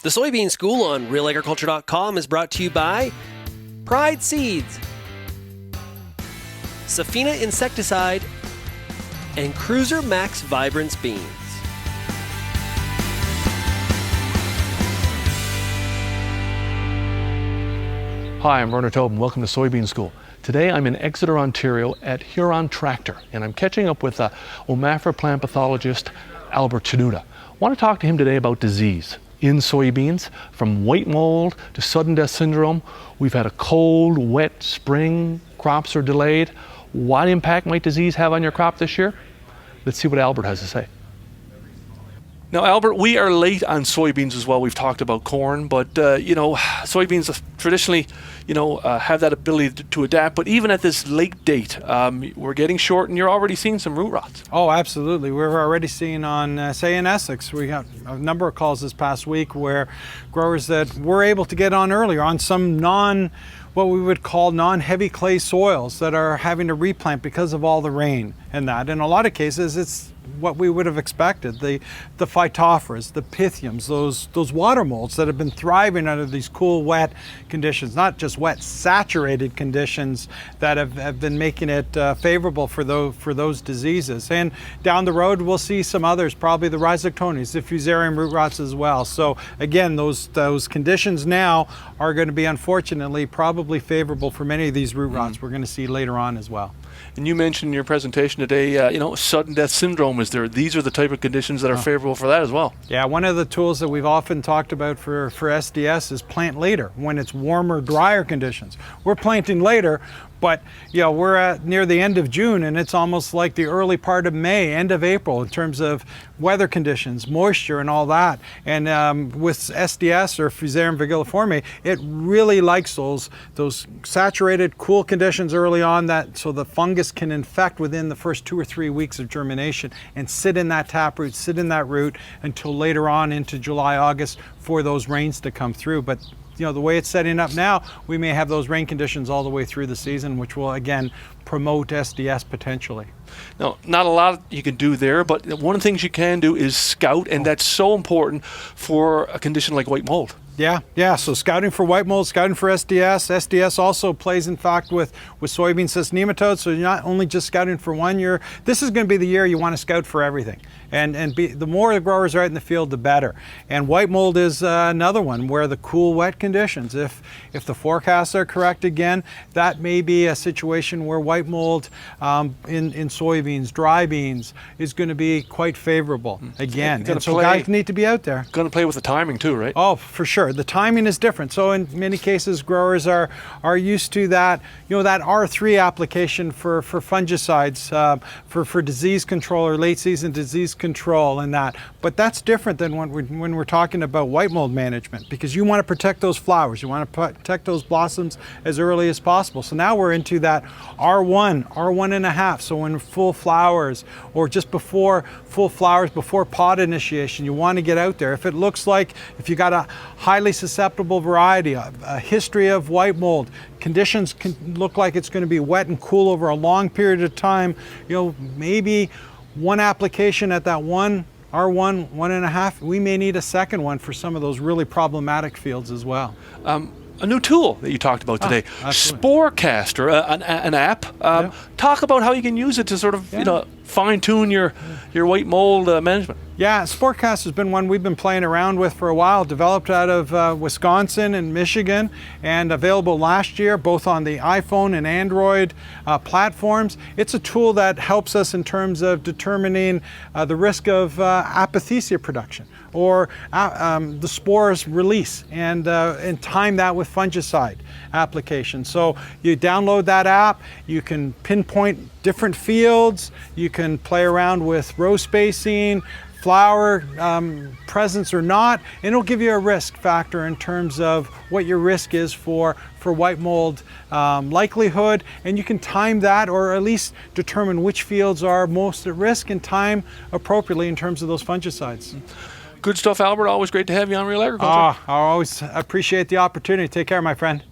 The Soybean School on RealAgriculture.com is brought to you by Pride Seeds, Safina Insecticide, and Cruiser Max Vibrance Beans. Hi, I'm Werner Tobin. Welcome to Soybean School. Today I'm in Exeter, Ontario at Huron Tractor, and I'm catching up with Omafra plant pathologist Albert Tenuta. I want to talk to him today about disease in soybeans, from white mold to sudden death syndrome. We've had a cold, wet spring, crops are delayed. What impact might disease have on your crop this year? Let's see what Albert has to say. Now, Albert, we are late on soybeans as well. We've talked about corn, but soybeans traditionally, have that ability to adapt. But even at this late date, we're getting short, and you're already seeing some root rots. Oh, absolutely. We're already seeing on, say, in Essex, we got a number of calls this past week where growers that were able to get on earlier on some what we would call non-heavy clay soils that are having to replant because of all the rain and that. In a lot of cases, it's what we would have expected. The phytophoras, the pythiums, those water molds that have been thriving under these cool, wet conditions, not just wet, saturated conditions that have been making it favorable for those diseases. And down the road, we'll see some others, probably the rhizoctones, the fusarium root rots as well. So again, those conditions now are going to be, unfortunately, probably favorable for many of these root rots we're going to see later on as well. And you mentioned in your presentation today, sudden death syndrome is there. These are the type of conditions that are favorable for that as well. Yeah, one of the tools that we've often talked about for SDS is plant later when it's warmer, drier conditions. We're planting later, but we're at near the end of June, and it's almost like the early part of May, end of April, in terms of weather conditions, moisture, and all that. And with SDS or Fusarium virguliforme, it really likes those saturated, cool conditions early on, so the fungus can infect within the first 2 or 3 weeks of germination and sit in that taproot, sit in that root until later on into July, August for those rains to come through. But the way it's setting up now, we may have those rain conditions all the way through the season, which will again promote SDS potentially. Now, not a lot you can do there, but one of the things you can do is scout, and that's so important for a condition like white mold. Yeah. So scouting for white mold, scouting for SDS. SDS also plays, in fact, with soybean cyst nematodes. So you're not only just scouting for one. This is going to be the year you want to scout for everything. And the more the growers are out in the field, the better. And white mold is another one where the cool, wet conditions, if the forecasts are correct again, that may be a situation where white mold in soybeans, dry beans, is going to be quite favorable again. And so guys need to be out there. Going to play with the timing too, right? Oh, for sure. The timing is different. So in many cases, growers are used to that, that R3 application for fungicides, for disease control or late season disease control and that. But that's different than when we're talking about white mold management, because you want to protect those flowers. You want to protect those blossoms as early as possible. So now we're into that R1 and a half. So when full flowers or just before full flowers, before pod initiation, you want to get out there. If it looks like, if you got a highly susceptible variety, a history of white mold, conditions can look like it's going to be wet and cool over a long period of time, maybe one application at that R1, 1.5, we may need a second one for some of those really problematic fields as well. A new tool that you talked about today, Sporecaster, an app. Talk about how you can use it to sort of fine-tune your white mold management. Yeah, Sporecast has been one we've been playing around with for a while, developed out of Wisconsin and Michigan, and available last year both on the iPhone and Android platforms. It's a tool that helps us in terms of determining the risk of apothecia production or the spores release, and time that with fungicide application. So you download that app, you can pinpoint different fields, you can play around with row spacing, flower presence or not, and it'll give you a risk factor in terms of what your risk is for white mold likelihood, and you can time that or at least determine which fields are most at risk and time appropriately in terms of those fungicides. Good stuff, Albert. Always great to have you on Real Agriculture. I always appreciate the opportunity. Take care, my friend.